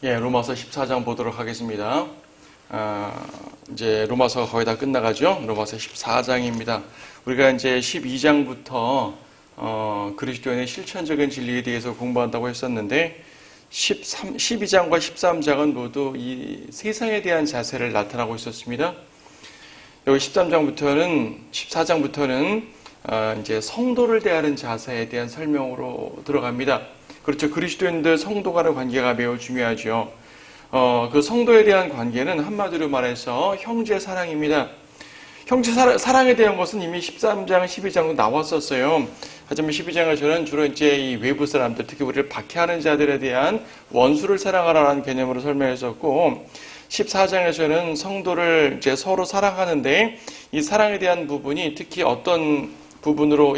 예, 로마서 14장 보도록 하겠습니다. 이제 로마서가 거의 다 끝나가죠. 로마서 14장입니다. 우리가 이제 12장부터 그리스도인의 실천적인 진리에 대해서 공부한다고 했었는데 12장과 13장은 모두 이 세상에 대한 자세를 나타나고 있었습니다. 여기 14장부터는 이제 성도를 대하는 자세에 대한 설명으로 들어갑니다. 그렇죠. 그리스도인들 성도 간의 관계가 매우 중요하죠. 그 성도에 대한 관계는 한마디로 말해서 형제 사랑입니다. 형제 사랑에 대한 것은 이미 13장, 12장도 나왔었어요. 하지만 12장에서는 주로 이제 이 외부 사람들, 특히 우리를 박해하는 자들에 대한 원수를 사랑하라는 개념으로 설명했었고, 14장에서는 성도를 이제 서로 사랑하는데 이 사랑에 대한 부분이 특히 어떤 부분으로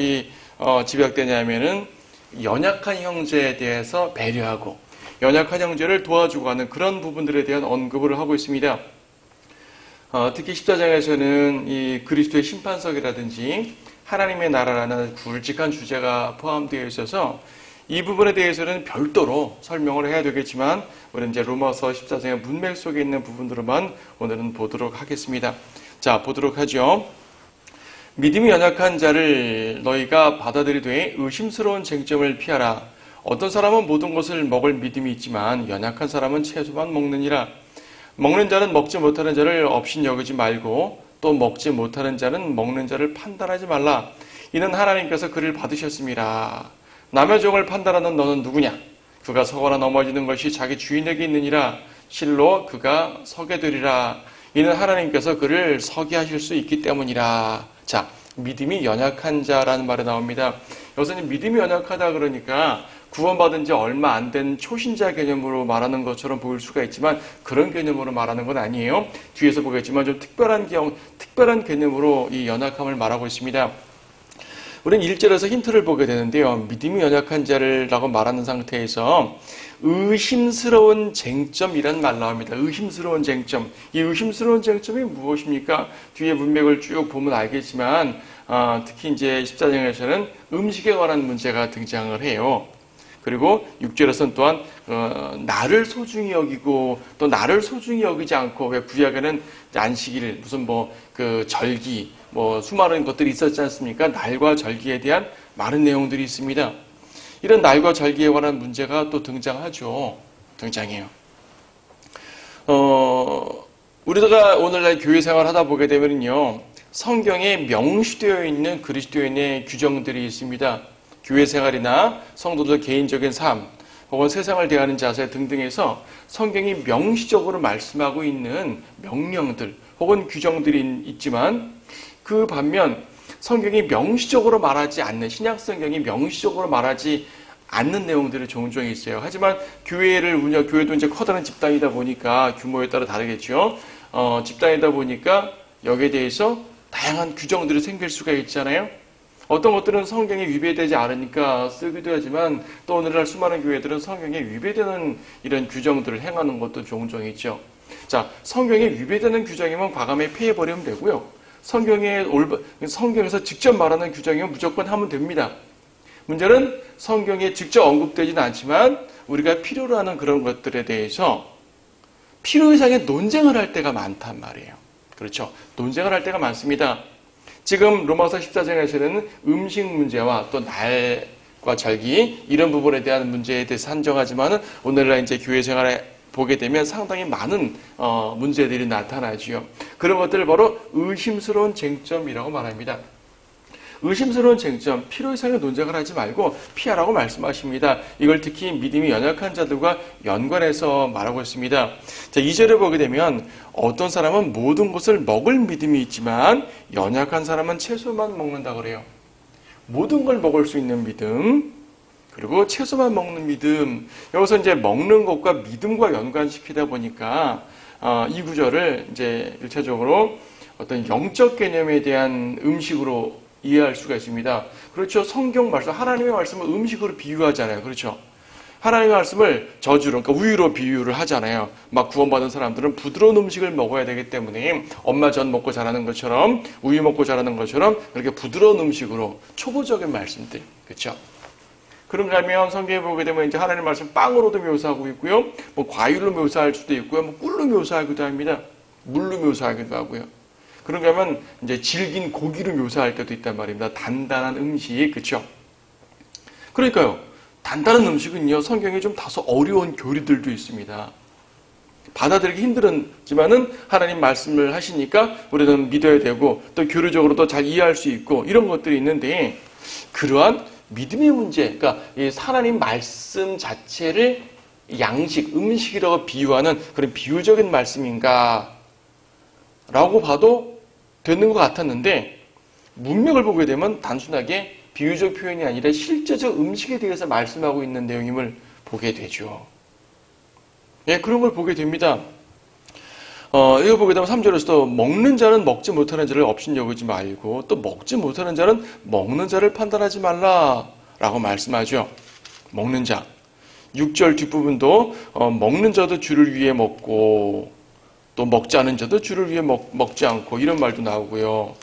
집약되냐면은 연약한 형제에 대해서 배려하고 연약한 형제를 도와주고 하는 그런 부분들에 대한 언급을 하고 있습니다. 특히 14장에서는 이 그리스도의 심판석이라든지 하나님의 나라라는 굵직한 주제가 포함되어 있어서 이 부분에 대해서는 별도로 설명을 해야 되겠지만 우리는 이제 로마서 14장의 문맥 속에 있는 부분들만 오늘은 보도록 하겠습니다. 자, 보도록 하죠. 믿음이 연약한 자를 너희가 받아들이되 의심스러운 쟁점을 피하라. 어떤 사람은 모든 것을 먹을 믿음이 있지만 연약한 사람은 채소만 먹느니라. 먹는 자는 먹지 못하는 자를 업신 여기지 말고 또 먹지 못하는 자는 먹는 자를 판단하지 말라. 이는 하나님께서 그를 받으셨습니다. 남의 종을 판단하는 너는 누구냐? 그가 서거나 넘어지는 것이 자기 주인에게 있느니라. 실로 그가 서게 되리라. 이는 하나님께서 그를 서게 하실 수 있기 때문이라. 자, 믿음이 연약한 자라는 말이 나옵니다. 여기서는 믿음이 연약하다 그러니까 구원받은 지 얼마 안 된 초신자 개념으로 말하는 것처럼 보일 수가 있지만 그런 개념으로 말하는 건 아니에요. 뒤에서 보겠지만 좀 특별한 개념으로 이 연약함을 말하고 있습니다. 우리는 1절에서 힌트를 보게 되는데요. 믿음이 연약한 자라고 말하는 상태에서 의심스러운 쟁점이란 말 나옵니다. 의심스러운 쟁점. 이 의심스러운 쟁점이 무엇입니까? 뒤에 문맥을 쭉 보면 알겠지만 특히 이제 14장에서는 음식에 관한 문제가 등장을 해요. 그리고 6절에서는 또한 나를 소중히 여기고 또 나를 소중히 여기지 않고 왜 구약에는 안식일 무슨 절기 수많은 것들이 있었지 않습니까? 날과 절기에 대한 많은 내용들이 있습니다. 이런 날과 절기에 관한 문제가 또 등장해요. 우리가 오늘날 교회 생활을 하다 보게 되면요, 성경에 명시되어 있는 그리스도인의 규정들이 있습니다. 교회 생활이나 성도들 개인적인 삶, 혹은 세상을 대하는 자세 등등에서 성경이 명시적으로 말씀하고 있는 명령들, 혹은 규정들이 있지만 그 반면 성경이 명시적으로 말하지 않는, 신약 성경이 명시적으로 말하지 않는 내용들이 종종 있어요. 하지만 교회도 이제 커다란 집단이다 보니까 규모에 따라 다르겠죠. 집단이다 보니까 여기에 대해서 다양한 규정들이 생길 수가 있잖아요. 어떤 것들은 성경에 위배되지 않으니까 쓰기도 하지만 또 오늘날 수많은 교회들은 성경에 위배되는 이런 규정들을 행하는 것도 종종 있죠. 자, 성경에 위배되는 규정이면 과감히 폐해버리면 되고요. 성경에서 직접 말하는 규정이면 무조건 하면 됩니다. 문제는 성경에 직접 언급되지는 않지만 우리가 필요로 하는 그런 것들에 대해서 필요 이상의 논쟁을 할 때가 많단 말이에요. 그렇죠? 논쟁을 할 때가 많습니다. 지금 로마서 14장에서는 음식 문제와 또 날과 절기 이런 부분에 대한 문제에 대해서 한정하지만 오늘날 이제 교회 생활에 보게 되면 상당히 많은 문제들이 나타나지요. 그런 것들을 바로 의심스러운 쟁점이라고 말합니다. 의심스러운 쟁점, 필요 이상의 논쟁을 하지 말고 피하라고 말씀하십니다. 이걸 특히 믿음이 연약한 자들과 연관해서 말하고 있습니다. 자, 2절을 보게 되면 어떤 사람은 모든 것을 먹을 믿음이 있지만 연약한 사람은 채소만 먹는다 그래요. 모든 걸 먹을 수 있는 믿음, 그리고 채소만 먹는 믿음. 여기서 이제 먹는 것과 믿음과 연관시키다 보니까 이 구절을 이제 1차적으로 어떤 영적 개념에 대한 음식으로 이해할 수가 있습니다. 그렇죠. 성경 말씀, 하나님의 말씀을 음식으로 비유하잖아요. 그렇죠. 하나님의 말씀을 저주로, 그러니까 우유로 비유를 하잖아요. 막 구원받은 사람들은 부드러운 음식을 먹어야 되기 때문에 엄마 전 먹고 자라는 것처럼 우유 먹고 자라는 것처럼 그렇게 부드러운 음식으로 초보적인 말씀들. 그렇죠. 그런가 하면 성경에 보게 되면 이제 하나님 말씀 빵으로도 묘사하고 있고요. 뭐 과일로 묘사할 수도 있고요. 뭐 꿀로 묘사하기도 합니다. 물로 묘사하기도 하고요. 그런가 하면 이제 질긴 고기로 묘사할 때도 있단 말입니다. 단단한 음식, 그렇죠? 그러니까요. 단단한 음식은요, 성경에 좀 다소 어려운 교리들도 있습니다. 받아들이기 힘들었지만은 하나님 말씀을 하시니까 우리는 믿어야 되고 또 교류적으로도 잘 이해할 수 있고 이런 것들이 있는데, 그러한 믿음의 문제, 그러니까 이 하나님 말씀 자체를 양식, 음식이라고 비유하는 그런 비유적인 말씀인가 라고 봐도 되는 것 같았는데, 문맥을 보게 되면 단순하게 비유적 표현이 아니라 실제적 음식에 대해서 말씀하고 있는 내용임을 보게 되죠. 예, 그런 걸 보게 됩니다. 이거 보게 되면 3절에서도 먹는 자는 먹지 못하는 자를 업신여기지 말고 또 먹지 못하는 자는 먹는 자를 판단하지 말라라고 말씀하죠. 먹는 자. 6절 뒷부분도 먹는 자도 주를 위해 먹고 또 먹지 않은 자도 주를 위해 먹지 않고 이런 말도 나오고요.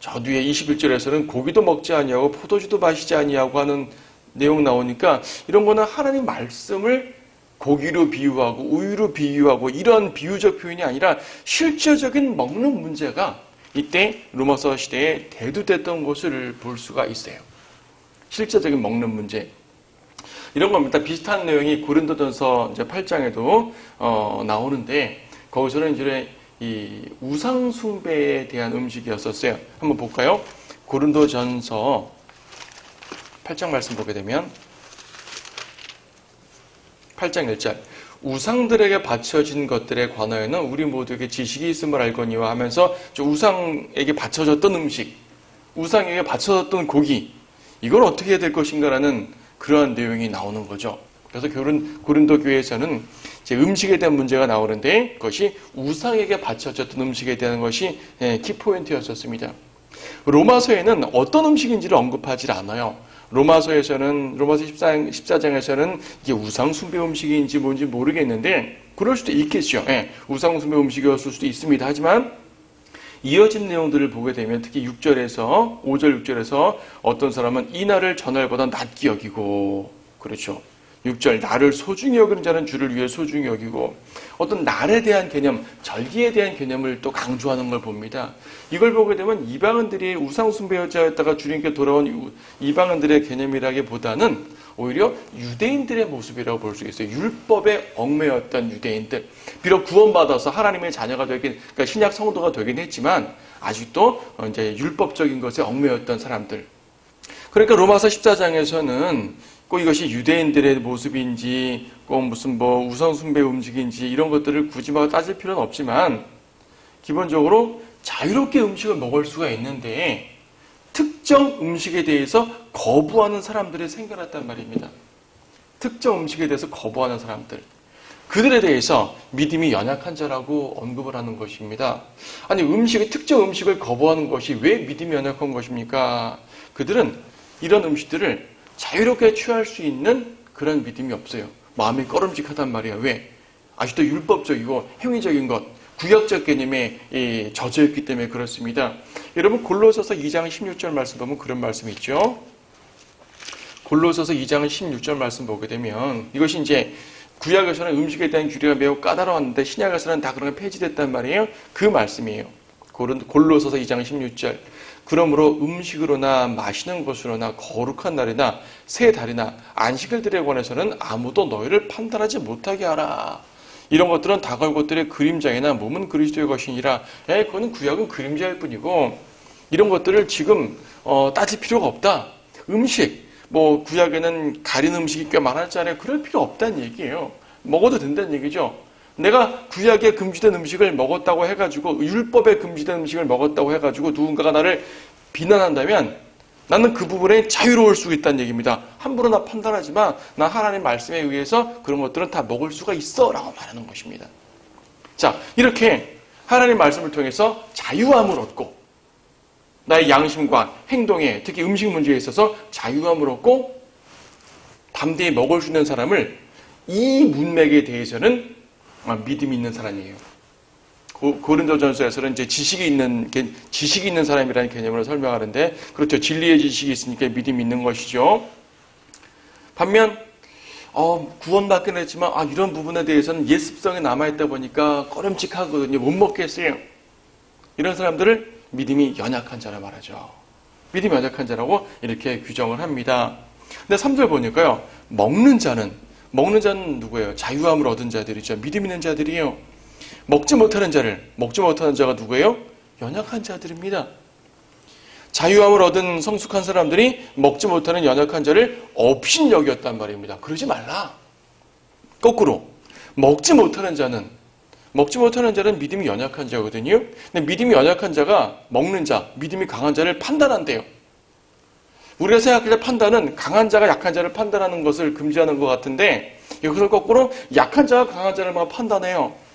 저 뒤에 21절에서는 고기도 먹지 아니하고 포도주도 마시지 아니하고 하는 내용 나오니까 이런 거는 하나님 말씀을 고기로 비유하고 우유로 비유하고 이런 비유적 표현이 아니라 실제적인 먹는 문제가 이때 로마서 시대에 대두됐던 것을 볼 수가 있어요. 실제적인 먹는 문제. 이런 겁니다. 비슷한 내용이 고린도전서 이제 8장에도 나오는데, 거기서는 이제 이 우상 숭배에 대한 음식이었었어요. 한번 볼까요? 고린도전서 8장 말씀 보게 되면 8장 1절 우상들에게 바쳐진 것들에 관하여는 우리 모두에게 지식이 있음을 알거니와 하면서 우상에게 바쳐졌던 음식, 우상에게 바쳐졌던 고기, 이걸 어떻게 해야 될 것인가라는 그러한 내용이 나오는 거죠. 그래서 고린도 교회에서는 이제 음식에 대한 문제가 나오는데 그것이 우상에게 바쳐졌던 음식에 대한 것이 키포인트였었습니다. 로마서에는 어떤 음식인지를 언급하지 않아요. 로마서에서는 로마서 14장에서는 이게 우상 숭배 음식인지 뭔지 모르겠는데 그럴 수도 있겠죠. 우상 숭배 음식이었을 수도 있습니다. 하지만 이어진 내용들을 보게 되면 특히 6절에서 5절 6절에서 어떤 사람은 이 날을 전날보다 낮게 여기고, 그렇죠. 6절 나를 소중히 여기는 자는 주를 위해 소중히 여기고, 어떤 날에 대한 개념, 절기에 대한 개념을 또 강조하는 걸 봅니다. 이걸 보게 되면 이방인들이 우상 숭배자였다가 주님께 돌아온 이방인들의 개념이라기보다는 오히려 유대인들의 모습이라고 볼 수 있어요. 율법에 얽매였던 유대인들. 비록 구원받아서 하나님의 자녀가 되긴, 그러니까 신약 성도가 되긴 했지만 아직도 이제 율법적인 것에 얽매였던 사람들. 그러니까 로마서 14장에서는 꼭 이것이 유대인들의 모습인지 꼭 무슨 우상 숭배 음식인지 이런 것들을 굳이 막 따질 필요는 없지만 기본적으로 자유롭게 음식을 먹을 수가 있는데 특정 음식에 대해서 거부하는 사람들이 생겨났단 말입니다. 특정 음식에 대해서 거부하는 사람들. 그들에 대해서 믿음이 연약한 자라고 언급을 하는 것입니다. 아니, 특정 음식을 거부하는 것이 왜 믿음이 연약한 것입니까? 그들은 이런 음식들을 자유롭게 취할 수 있는 그런 믿음이 없어요. 마음이 꺼름직하단 말이야. 왜? 아직도 율법적이고 행위적인 것, 구약적 개념에 젖어있기 때문에 그렇습니다. 여러분 골로새서 2장 16절 말씀 보면 그런 말씀이 있죠. 골로새서 2장 16절 말씀 보게 되면 이것이 이제 구약에서는 음식에 대한 규례가 매우 까다로웠는데 신약에서는 다 그런 게 폐지됐단 말이에요. 그 말씀이에요. 골로새서 2장 16절 그러므로 음식으로나 마시는 것으로나 거룩한 날이나 새 달이나 안식일 들에 관해서는 아무도 너희를 판단하지 못하게 하라. 이런 것들은 다가올 것들의 그림자이나 몸은 그리스도의 것이니라. 그거는 구약은 그림자일 뿐이고 이런 것들을 지금 따질 필요가 없다. 음식, 구약에는 가린 음식이 꽤 많았잖아요. 그럴 필요 없다는 얘기예요. 먹어도 된다는 얘기죠. 내가 구약에 금지된 음식을 먹었다고 해가지고 율법에 금지된 음식을 먹었다고 해가지고 누군가가 나를 비난한다면 나는 그 부분에 자유로울 수 있다는 얘기입니다. 함부로 나 판단하지 마. 나 하나님 말씀에 의해서 그런 것들은 다 먹을 수가 있어 라고 말하는 것입니다. 자, 이렇게 하나님 말씀을 통해서 자유함을 얻고 나의 양심과 행동에 특히 음식 문제에 있어서 자유함을 얻고 담대히 먹을 수 있는 사람을 이 문맥에 대해서는 믿음이 있는 사람이에요. 고린도전서에서는 이제 지식이 있는 사람이라는 개념으로 설명하는데, 그렇죠. 진리의 지식이 있으니까 믿음이 있는 것이죠. 반면 구원받긴 했지만 이런 부분에 대해서는 예습성이 남아있다 보니까 꺼림칙하거든요. 못 먹겠어요. 이런 사람들을 믿음이 연약한 자라 말하죠. 믿음이 연약한 자라고 이렇게 규정을 합니다. 근데 3절 보니까요. 먹는 자는 누구예요? 자유함을 얻은 자들이죠. 믿음 있는 자들이에요. 먹지 못하는 자가 누구예요? 연약한 자들입니다. 자유함을 얻은 성숙한 사람들이 먹지 못하는 연약한 자를 업신여겼단 말입니다. 그러지 말라. 거꾸로 먹지 못하는 자는 믿음이 연약한 자거든요. 근데 믿음이 연약한 자가 먹는 자, 믿음이 강한 자를 판단한대요. 우리가 생각할 때 판단은 강한 자가 약한 자를 판단하는 것을 금지하는 것 같은데 이것을 거꾸로 약한 자가 강한 자를 판단해요.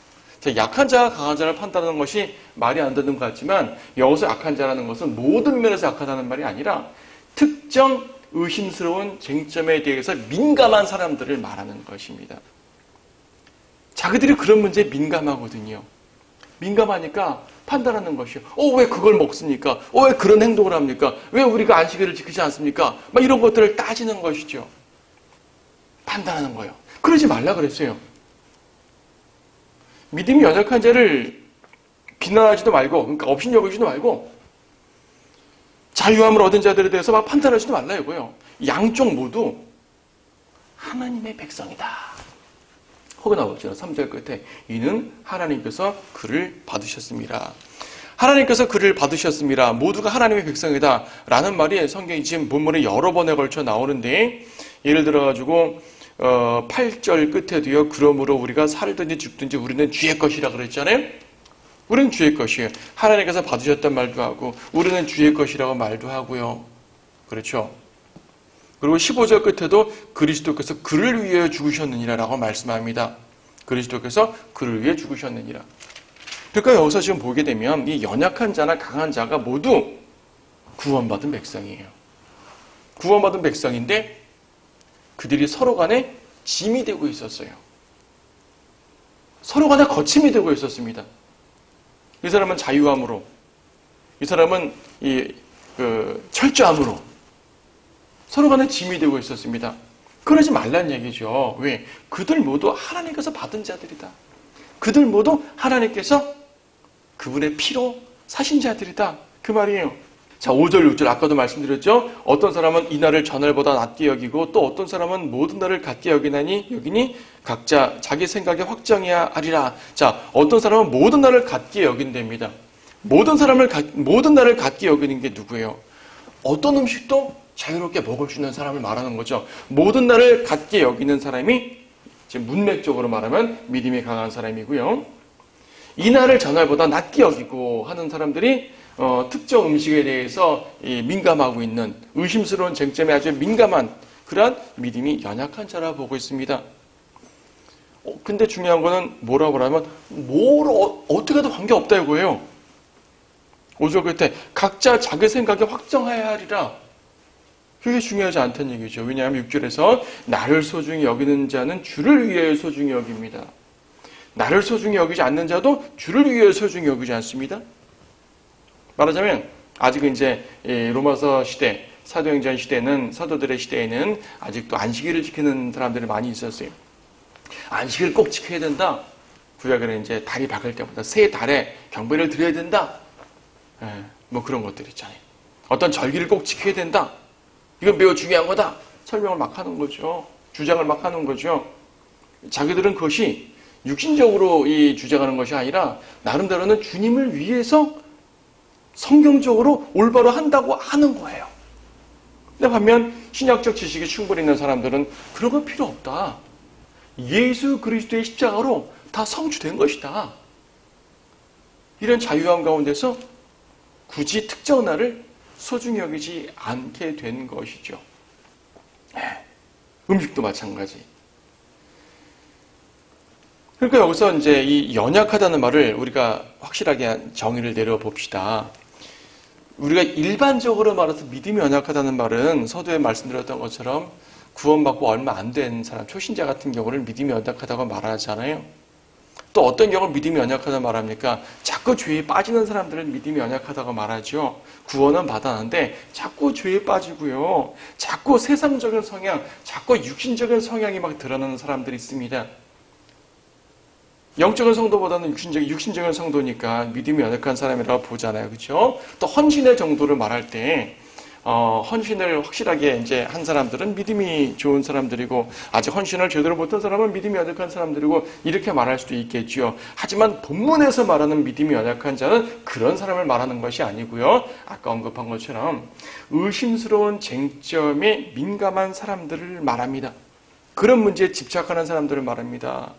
약한 자가 강한 자를 판단하는 것이 말이 안 되는 것 같지만 여기서 약한 자라는 것은 모든 면에서 약하다는 말이 아니라 특정 의심스러운 쟁점에 대해서 민감한 사람들을 말하는 것입니다. 자기들이 그런 문제에 민감하거든요. 민감하니까 판단하는 것이요. 왜 그걸 먹습니까? 왜 그런 행동을 합니까? 왜 우리가 안식일을 지키지 않습니까? 이런 것들을 따지는 것이죠. 판단하는 거예요. 그러지 말라 그랬어요. 믿음이 연약한 자를 비난하지도 말고, 그러니까 업신여기지도 말고, 자유함을 얻은 자들에 대해서 판단하지도 말라 이거예요. 양쪽 모두 하나님의 백성이다. 혹은 나오죠. 3절 끝에 이는 하나님께서 그를 받으셨습니다. 하나님께서 그를 받으셨습니다. 모두가 하나님의 백성이다. 라는 말이 성경이 지금 본문에 여러 번에 걸쳐 나오는데 예를 들어가지고 8절 끝에도요. 그러므로 우리가 살든지 죽든지 우리는 주의 것이라 그랬잖아요. 우리는 주의 것이에요. 하나님께서 받으셨단 말도 하고 우리는 주의 것이라고 말도 하고요. 그렇죠. 그리고 15절 끝에도 그리스도께서 그를 위해 죽으셨느니라 라고 말씀합니다. 그리스도께서 그를 위해 죽으셨느니라. 그러니까 여기서 지금 보게 되면 이 연약한 자나 강한 자가 모두 구원받은 백성이에요. 구원받은 백성인데 그들이 서로 간에 짐이 되고 있었어요. 서로 간에 거침이 되고 있었습니다. 이 사람은 자유함으로, 이 사람은 철저함으로 서로 간에 짐이 되고 있었습니다. 그러지 말란 얘기죠. 왜? 그들 모두 하나님께서 받은 자들이다. 그들 모두 하나님께서 그분의 피로 사신 자들이다. 그 말이에요. 자, 5절, 6절 아까도 말씀드렸죠. 어떤 사람은 이 날을 전날보다 낮게 여기고 또 어떤 사람은 모든 날을 같게 여기니 각자 자기 생각에 확정해야 하리라. 자, 어떤 사람은 모든 날을 같게 여긴답니다. 모든 날을 같게 여기는 게 누구예요? 어떤 음식도 자유롭게 먹을 수 있는 사람을 말하는 거죠. 모든 날을 같게 여기는 사람이 지금 문맥적으로 말하면 믿음이 강한 사람이고요. 이 날을 전날보다 낮게 여기고 하는 사람들이 특정 음식에 대해서 민감하고 있는 의심스러운 쟁점에 아주 민감한 그러한 믿음이 연약한 자라 보고 있습니다. 근데 중요한 거는 뭐라고 하면 어떻게 해도 관계없다 이거예요. 5절 끝에 각자 자기 생각에 확정해야 하리라. 그게 중요하지 않다는 얘기죠. 왜냐하면 6절에서 나를 소중히 여기는 자는 주를 위하여 소중히 여깁니다. 나를 소중히 여기지 않는 자도 주를 위하여 소중히 여기지 않습니다. 말하자면 아직 이제 로마서 시대, 사도행전 시대는 사도들의 시대에는 아직도 안식일을 지키는 사람들이 많이 있었어요. 안식일을 꼭 지켜야 된다. 구약에는 이제 달이 밝을 때보다 새 달에 경배를 드려야 된다. 그런 것들 있잖아요. 어떤 절기를 꼭 지켜야 된다. 이건 매우 중요한 거다. 설명을 막 하는 거죠. 주장을 막 하는 거죠. 자기들은 그것이 육신적으로 주장하는 것이 아니라 나름대로는 주님을 위해서 성경적으로 올바로 한다고 하는 거예요. 근데 반면 신약적 지식이 충분히 있는 사람들은 그런 건 필요 없다. 예수 그리스도의 십자가로 다 성취된 것이다. 이런 자유함 가운데서 굳이 특정 날을 소중히 여기지 않게 된 것이죠. 음식도 마찬가지. 그러니까 여기서 이제 이 연약하다는 말을 우리가 확실하게 정의를 내려봅시다. 우리가 일반적으로 말해서 믿음이 연약하다는 말은 서두에 말씀드렸던 것처럼 구원받고 얼마 안 된 사람, 초신자 같은 경우를 믿음이 연약하다고 말하잖아요. 또 어떤 경우 믿음이 연약하다고 말합니까? 자꾸 죄에 빠지는 사람들은 믿음이 연약하다고 말하죠. 구원은 받았는데 자꾸 죄에 빠지고요. 자꾸 세상적인 성향, 자꾸 육신적인 성향이 막 드러나는 사람들이 있습니다. 영적인 성도보다는 육신적인 성도니까 믿음이 연약한 사람이라고 보잖아요. 그렇죠? 또 헌신의 정도를 말할 때 헌신을 확실하게 이제 한 사람들은 믿음이 좋은 사람들이고 아직 헌신을 제대로 못한 사람은 믿음이 연약한 사람들이고 이렇게 말할 수도 있겠죠. 하지만 본문에서 말하는 믿음이 연약한 자는 그런 사람을 말하는 것이 아니고요. 아까 언급한 것처럼 의심스러운 쟁점에 민감한 사람들을 말합니다. 그런 문제에 집착하는 사람들을 말합니다.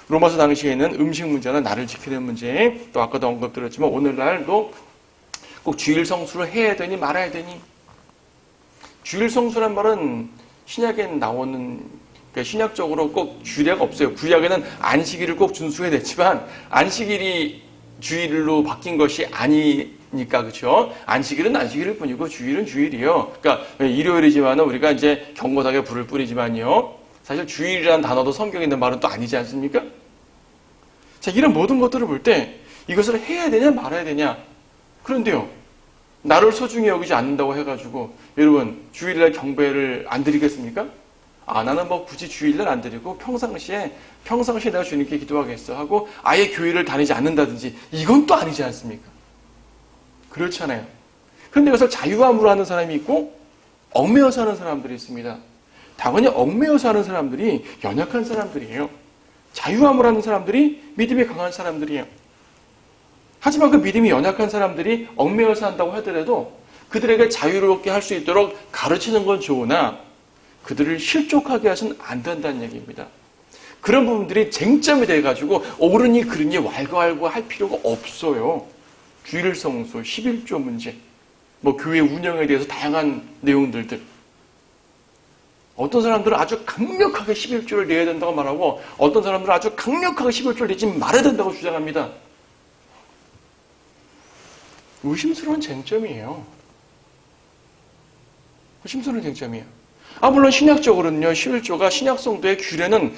로마서 당시에는 음식 문제나 나를 지키는 문제, 또 아까도 언급드렸지만 오늘날도 꼭 주일 성수를 해야 되니 말아야 되니. 주일 성수란 말은 신약에 나오는, 그러니까 신약적으로 꼭 주례가 없어요. 구약에는 안식일을 꼭 준수해야 됐지만 안식일이 주일로 바뀐 것이 아니니까, 그렇죠? 안식일은 안식일일 뿐이고 주일은 주일이요. 그러니까 일요일이지만 우리가 이제 경건하게 불을 뿌리지만요. 사실 주일이라는 단어도 성경에 있는 말은 또 아니지 않습니까? 자, 이런 모든 것들을 볼 때 이것을 해야 되냐 말아야 되냐. 그런데요, 나를 소중히 여기지 않는다고 해가지고 여러분 주일날 경배를 안 드리겠습니까? 나는 뭐 굳이 주일날 안 드리고 평상시에 내가 주님께 기도하겠어 하고 아예 교회를 다니지 않는다든지 이건 또 아니지 않습니까? 그렇잖아요. 그런데 이것을 자유함으로 하는 사람이 있고 얽매여서 하는 사람들이 있습니다. 당연히 얽매여서 하는 사람들이 연약한 사람들이에요. 자유함을 하는 사람들이 믿음이 강한 사람들이에요. 하지만 그 믿음이 연약한 사람들이 얽매여서 한다고 하더라도 그들에게 자유롭게 할 수 있도록 가르치는 건 좋으나 그들을 실족하게 해서는 안 된다는 얘기입니다. 그런 부분들이 쟁점이 돼가지고 옳으니 그르니 왈가왈부 할 필요가 없어요. 주일 성수, 11조 문제, 뭐 교회 운영에 대해서 다양한 내용들들. 어떤 사람들은 아주 강력하게 11조를 내야 된다고 말하고 어떤 사람들은 아주 강력하게 11조를 내지 말아야 된다고 주장합니다. 의심스러운 쟁점이에요. 의심스러운 쟁점이에요. 물론 신약적으로는요, 11조가 신약 성도의 규례는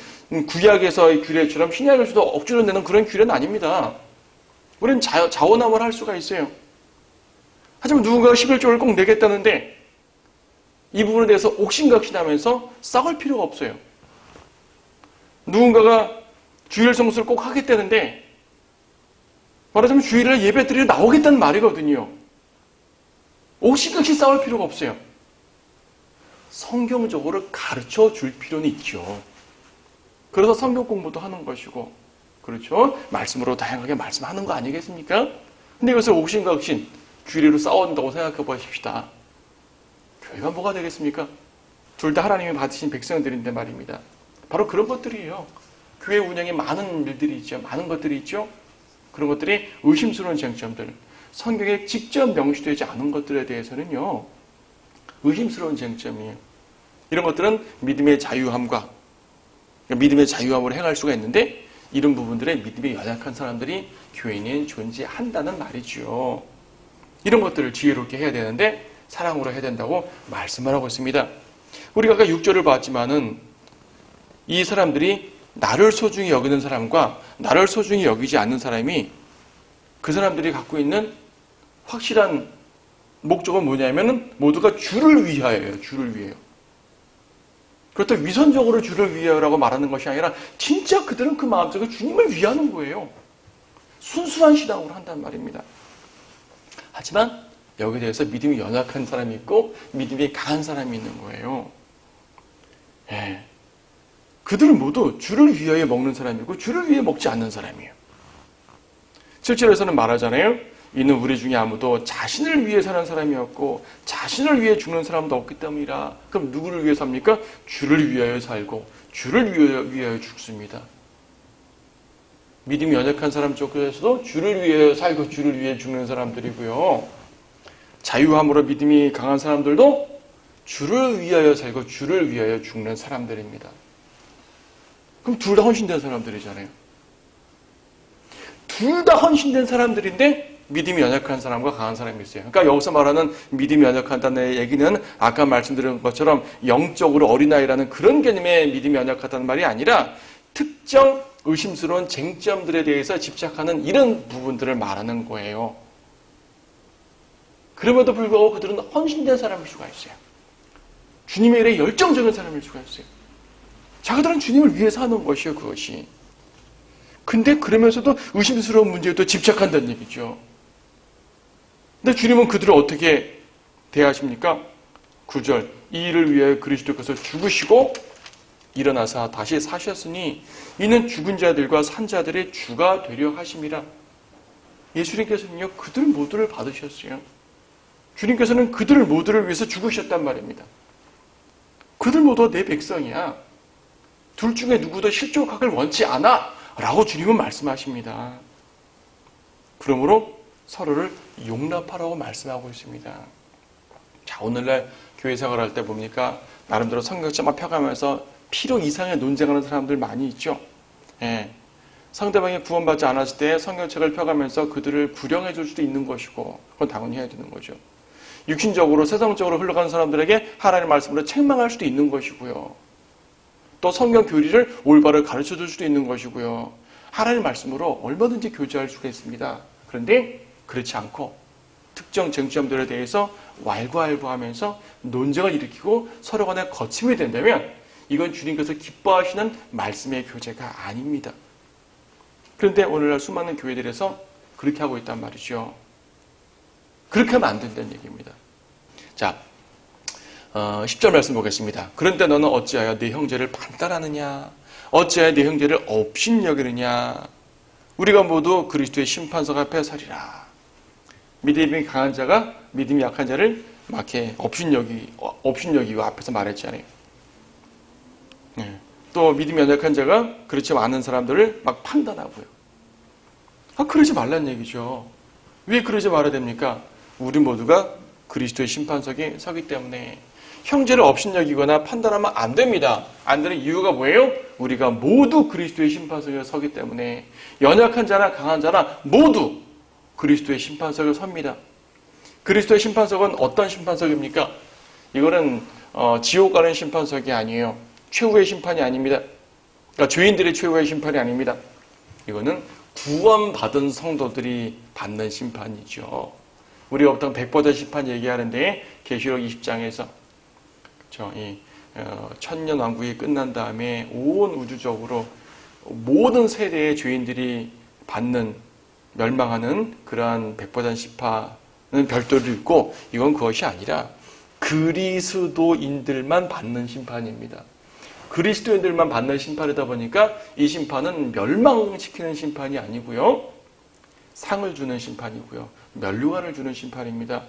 구약에서의 규례처럼 신약에서도 억지로 내는 그런 규례는 아닙니다. 우리는 자원함을 할 수가 있어요. 하지만 누군가가 11조를 꼭 내겠다는데 이 부분에 대해서 옥신각신하면서 싸울 필요가 없어요. 누군가가 주일 성수를 꼭 하겠다는데 말하자면 주일날 예배드리러 나오겠다는 말이거든요. 옥신각신 싸울 필요가 없어요. 성경적으로 가르쳐 줄 필요는 있죠. 그래서 성경 공부도 하는 것이고, 그렇죠? 말씀으로 다양하게 말씀하는 거 아니겠습니까? 근데 이것을 옥신각신 규례로 싸운다고 생각해 보십시다. 교회가 뭐가 되겠습니까? 둘 다 하나님이 받으신 백성들인데 말입니다. 바로 그런 것들이에요. 교회 운영에 많은 일들이 있죠. 많은 것들이 있죠. 그런 것들이 의심스러운 쟁점들, 성경에 직접 명시되지 않은 것들에 대해서는요, 의심스러운 쟁점이에요. 이런 것들은 믿음의 자유함과 믿음의 자유함으로 행할 수가 있는데 이런 부분들에 믿음이 연약한 사람들이 교회에 존재한다는 말이죠. 이런 것들을 지혜롭게 해야 되는데 사랑으로 해야 된다고 말씀을 하고 있습니다. 우리가 아까 6절을 봤지만은 이 사람들이 나를 소중히 여기는 사람과 나를 소중히 여기지 않는 사람이 그 사람들이 갖고 있는 확실한 목적은 뭐냐면은 모두가 주를 위하여예요. 주를 위하여. 그렇다고 위선적으로 주를 위하여라고 말하는 것이 아니라 진짜 그들은 그 마음속에 주님을 위하는 거예요. 순수한 신앙으로 한단 말입니다. 하지만 여기에 대해서 믿음이 연약한 사람이 있고 믿음이 강한 사람이 있는 거예요. 예. 그들은 모두 주를 위하여 먹는 사람이고 주를 위해 먹지 않는 사람이에요. 7절에서는 말하잖아요. 이는 우리 중에 아무도 자신을 위해 사는 사람이 없고 자신을 위해 죽는 사람도 없기 때문이라. 그럼 누구를 위해 삽니까? 주를 위하여 살고 주를 위하여 죽습니다. 믿음이 연약한 사람 쪽에서도 주를 위하여 살고 주를 위해 죽는 사람들이고요. 자유함으로 믿음이 강한 사람들도 주를 위하여 살고 주를 위하여 죽는 사람들입니다. 그럼 둘 다 헌신된 사람들이잖아요. 둘 다 헌신된 사람들인데 믿음이 연약한 사람과 강한 사람이 있어요. 그러니까 여기서 말하는 믿음이 연약하다는 얘기는 아까 말씀드린 것처럼 영적으로 어린아이라는 그런 개념의 믿음이 연약하다는 말이 아니라 특정 의심스러운 쟁점들에 대해서 집착하는 이런 부분들을 말하는 거예요. 그럼에도 불구하고 그들은 헌신된 사람일 수가 있어요. 주님의 일에 열정적인 사람일 수가 있어요. 자기들은 주님을 위해서 하는 것이요, 그것이. 근데 그러면서도 의심스러운 문제에도 집착한다는 얘기죠. 근데 주님은 그들을 어떻게 대하십니까? 9절, 이 일을 위하여 그리스도께서 죽으시고 일어나사 다시 사셨으니 이는 죽은 자들과 산 자들의 주가 되려 하심이라. 예수님께서는요, 그들 모두를 받으셨어요. 주님께서는 그들 모두를 위해서 죽으셨단 말입니다. 그들 모두가 내 백성이야. 둘 중에 누구도 실족하길 원치 않아 라고 주님은 말씀하십니다. 그러므로 서로를 용납하라고 말씀하고 있습니다. 자, 오늘날 교회 생활할 때 봅니까? 나름대로 성경책만 펴가면서 필요 이상의 논쟁하는 사람들 많이 있죠. 예. 상대방이 구원받지 않았을 때 성경책을 펴가면서 그들을 구령해 줄 수도 있는 것이고, 그건 당연히 해야 되는 거죠. 육신적으로 세상적으로 흘러가는 사람들에게 하나님의 말씀으로 책망할 수도 있는 것이고요. 또 성경 교리를 올바로 가르쳐 줄 수도 있는 것이고요. 하나님의 말씀으로 얼마든지 교제할 수가 있습니다. 그런데 그렇지 않고 특정 쟁점들에 대해서 왈가왈부하면서 논쟁을 일으키고 서로 간에 거침이 된다면 이건 주님께서 기뻐하시는 말씀의 교제가 아닙니다. 그런데 오늘날 수많은 교회들에서 그렇게 하고 있단 말이죠. 그렇게 하면 안 된다는 얘기입니다. 자, 10절 말씀 보겠습니다. 그런데 너는 어찌하여 네 형제를 판단하느냐? 어찌하여 네 형제를 업신여기느냐? 우리가 모두 그리스도의 심판석 앞에 서리라. 믿음이 강한 자가 믿음이 약한 자를 막 이렇게 업신여기고 앞에서 말했잖아요. 네. 또 믿음이 연약한 자가 그렇지 않은 사람들을 막 판단하고요. 그러지 말란 얘기죠. 왜 그러지 말아야 됩니까? 우리 모두가 그리스도의 심판석에 서기 때문에 형제를 업신여기거나 판단하면 안 됩니다. 안 되는 이유가 뭐예요? 우리가 모두 그리스도의 심판석에 서기 때문에 연약한 자나 강한 자나 모두 그리스도의 심판석에 섭니다. 그리스도의 심판석은 어떤 심판석입니까? 이거는 지옥 가는 심판석이 아니에요. 최후의 심판이 아닙니다. 그러니까 죄인들의 최후의 심판이 아닙니다. 이거는 구원받은 성도들이 받는 심판이죠. 우리가 보통 백보자 심판 얘기하는데 계시록 20장에서 그렇죠? 이 천년 왕국이 끝난 다음에 온 우주적으로 모든 세대의 죄인들이 받는 멸망하는 그러한 백보자 심판은 별도로 있고 이건 그것이 아니라 그리스도인들만 받는 심판입니다. 그리스도인들만 받는 심판이다 보니까 이 심판은 멸망시키는 심판이 아니고요. 상을 주는 심판이고요. 면류관을 주는 심판입니다.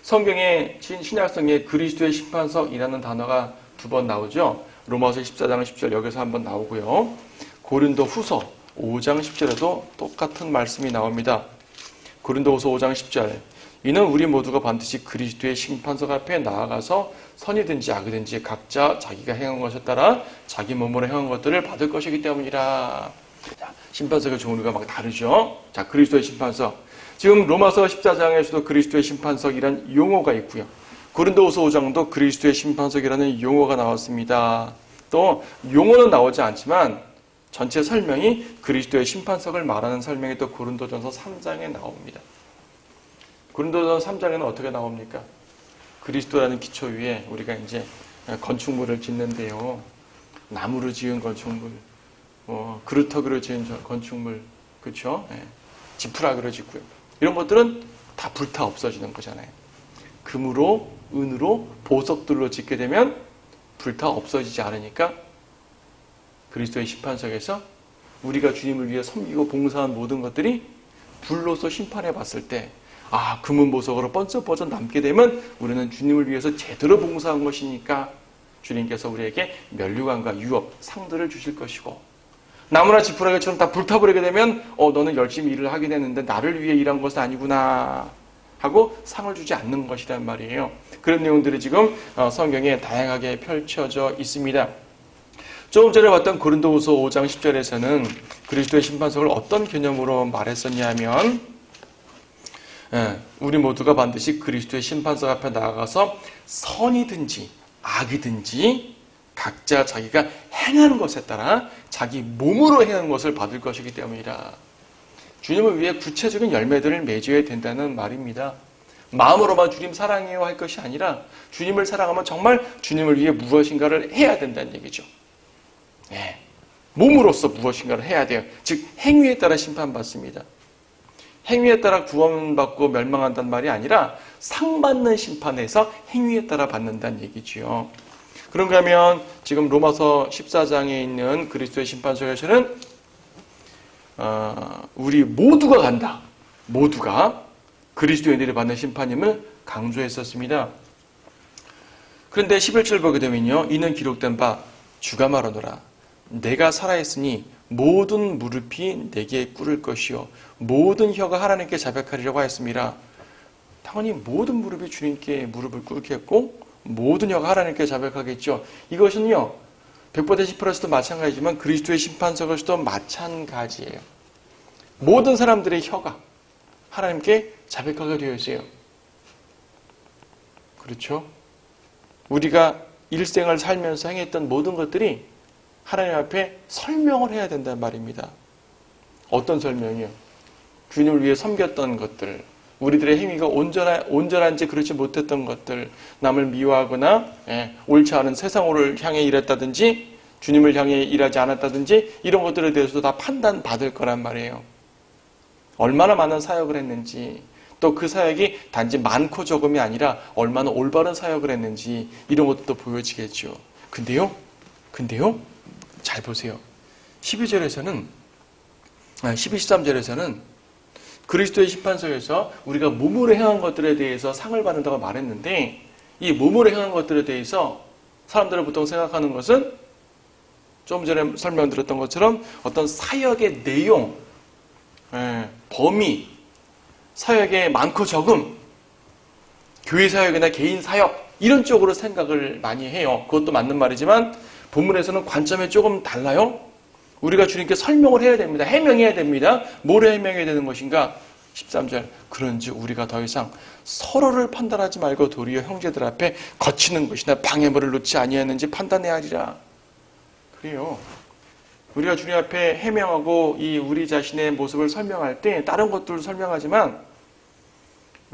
성경에 신약성에 그리스도의 심판석이라는 단어가 2번 나오죠. 로마서 14장 10절 여기서 한번 나오고요. 고린도 후서 5장 10절에도 똑같은 말씀이 나옵니다. 고린도 후서 5장 10절 이는 우리 모두가 반드시 그리스도의 심판석 앞에 나아가서 선이든지 악이든지 각자 자기가 행한 것에 따라 자기 몸으로 행한 것들을 받을 것이기 때문이라. 자, 심판석의 종류가 막 다르죠. 자, 그리스도의 심판석. 지금 로마서 14장에서도 그리스도의 심판석이라는 용어가 있고요. 고린도후서 5장도 그리스도의 심판석이라는 용어가 나왔습니다. 또 용어는 나오지 않지만 전체 설명이 그리스도의 심판석을 말하는 설명이 또 고린도전서 3장에 나옵니다. 고린도전서 3장에는 어떻게 나옵니까? 그리스도라는 기초 위에 우리가 이제 건축물을 짓는데요. 나무로 지은 건축물, 그루터기로 지은 건축물, 그렇죠? 예. 지푸라기로 짓고요. 이런 것들은 다 불타 없어지는 거잖아요. 금으로, 은으로, 보석들로 짓게 되면 불타 없어지지 않으니까 그리스도의 심판석에서 우리가 주님을 위해 섬기고 봉사한 모든 것들이 불로서 심판해 봤을 때 금은 보석으로 번쩍번쩍 남게 되면 우리는 주님을 위해서 제대로 봉사한 것이니까 주님께서 우리에게 면류관과 유업, 상들을 주실 것이고 나무나 지푸라기처럼 다 불타버리게 되면 너는 열심히 일을 하긴 했는데 나를 위해 일한 것은 아니구나 하고 상을 주지 않는 것이란 말이에요. 그런 내용들이 지금 성경에 다양하게 펼쳐져 있습니다. 조금 전에 봤던 고린도후서 5장 10절에서는 그리스도의 심판석을 어떤 개념으로 말했었냐면 우리 모두가 반드시 그리스도의 심판석 앞에 나아가서 선이든지 악이든지 각자 자기가 행한 것에 따라 자기 몸으로 행한 것을 받을 것이기 때문이라. 주님을 위해 구체적인 열매들을 맺어야 된다는 말입니다. 마음으로만 주님 사랑해요 할 것이 아니라 주님을 사랑하면 정말 주님을 위해 무엇인가를 해야 된다는 얘기죠. 예, 몸으로서 무엇인가를 해야 돼요. 즉 행위에 따라 심판받습니다. 행위에 따라 구원받고 멸망한다는 말이 아니라 상받는 심판에서 행위에 따라 받는다는 얘기지요. 그런가 하면 지금 로마서 14장에 있는 그리스도의 심판서에서는 우리 모두가 간다. 모두가 그리스도인들이 받는 심판임을 강조했었습니다. 그런데 11절 보게 되면요. 이는 기록된 바 주가 말하노라. 내가 살아있으니 모든 무릎이 내게 꿇을 것이요 모든 혀가 하나님께 자백하리라고 하였습니다. 당연히 모든 무릎이 주님께 무릎을 꿇겠고 모든 혀가 하나님께 자백하겠죠. 이것은요. 백보대시프라서도 마찬가지지만 그리스도의 심판석에서도 마찬가지예요. 모든 사람들의 혀가 하나님께 자백하게 되어 있어요. 그렇죠? 우리가 일생을 살면서 행했던 모든 것들이 하나님 앞에 설명을 해야 된다는 말입니다. 어떤 설명이요? 주님을 위해 섬겼던 것들, 우리들의 행위가 온전한지 그렇지 못했던 것들, 남을 미워하거나 옳지 않은 세상을 향해 일했다든지 주님을 향해 일하지 않았다든지 이런 것들에 대해서도 다 판단받을 거란 말이에요. 얼마나 많은 사역을 했는지, 또 그 사역이 단지 많고 적음이 아니라 얼마나 올바른 사역을 했는지 이런 것도 보여지겠죠. 근데요 잘 보세요. 12절에서는 13절에서는 그리스도의 심판서에서 우리가 몸으로 행한 것들에 대해서 상을 받는다고 말했는데 이 몸으로 행한 것들에 대해서 사람들은 보통 생각하는 것은 좀 전에 설명드렸던 것처럼 어떤 사역의 내용, 범위, 사역의 많고 적음, 교회 사역이나 개인 사역 이런 쪽으로 생각을 많이 해요. 그것도 맞는 말이지만 본문에서는 관점이 조금 달라요. 우리가 주님께 설명을 해야 됩니다. 해명해야 됩니다. 뭐를 해명해야 되는 것인가? 13절 그런지 우리가 더 이상 서로를 판단하지 말고 도리어 형제들 앞에 거치는 것이나 방해물을 놓지 아니하는지 판단해야 하리라. 그래요. 우리가 주님 앞에 해명하고 이 우리 자신의 모습을 설명할 때 다른 것들도 설명하지만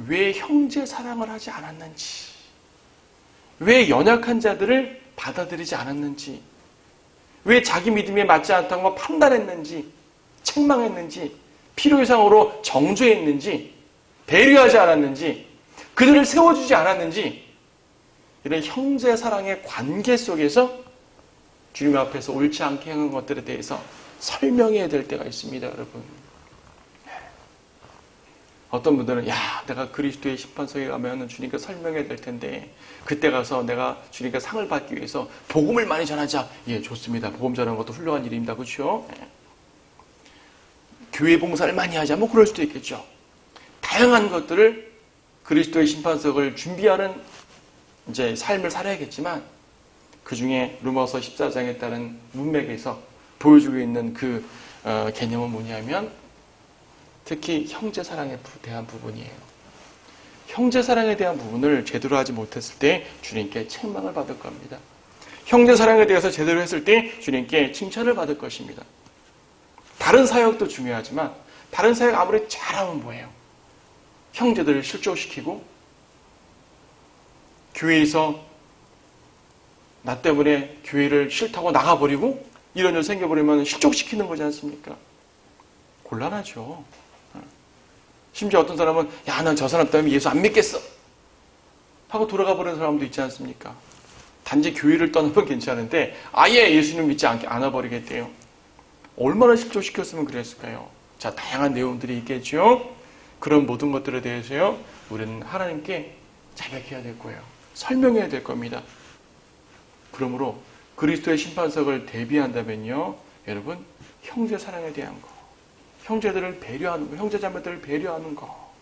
왜 형제 사랑을 하지 않았는지, 왜 연약한 자들을 받아들이지 않았는지, 왜 자기 믿음에 맞지 않다고 판단했는지, 책망했는지, 필요이상으로 정죄했는지, 배려하지 않았는지, 그들을 세워주지 않았는지, 이런 형제 사랑의 관계 속에서 주님 앞에서 옳지 않게 행한 것들에 대해서 설명해야 될 때가 있습니다, 여러분. 어떤 분들은 내가 그리스도의 심판석에 가면 주님께 설명해야 될 텐데 그때 가서 내가 주님께 상을 받기 위해서 복음을 많이 전하자. 예, 좋습니다. 복음 전하는 것도 훌륭한 일입니다. 그렇죠? 교회 봉사를 많이 하자. 뭐 그럴 수도 있겠죠. 다양한 것들을 그리스도의 심판석을 준비하는 이제 삶을 살아야겠지만 그 중에 로마서 14장에 따른 문맥에서 보여주고 있는 그 개념은 뭐냐면 특히 형제 사랑에 대한 부분이에요. 형제 사랑에 대한 부분을 제대로 하지 못했을 때 주님께 책망을 받을 겁니다. 형제 사랑에 대해서 제대로 했을 때 주님께 칭찬을 받을 것입니다. 다른 사역도 중요하지만 다른 사역 아무리 잘하면 뭐예요? 형제들을 실족시키고 교회에서 나 때문에 교회를 싫다고 나가버리고 이런 일 생겨버리면 실족시키는 거지 않습니까? 곤란하죠. 심지어 어떤 사람은 난 저 사람 때문에 예수 안 믿겠어 하고 돌아가 버리는 사람도 있지 않습니까? 단지 교회를 떠나면 괜찮은데 아예 예수님 믿지 않아 버리겠대요. 얼마나 실족시켰으면 그랬을까요? 자, 다양한 내용들이 있겠죠. 그런 모든 것들에 대해서요 우리는 하나님께 자백해야 될 거예요. 설명해야 될 겁니다. 그러므로 그리스도의 심판석을 대비한다면요 여러분, 형제 사랑에 대한 거, 형제들을 배려하는 거, 형제자매들을 배려하는 거,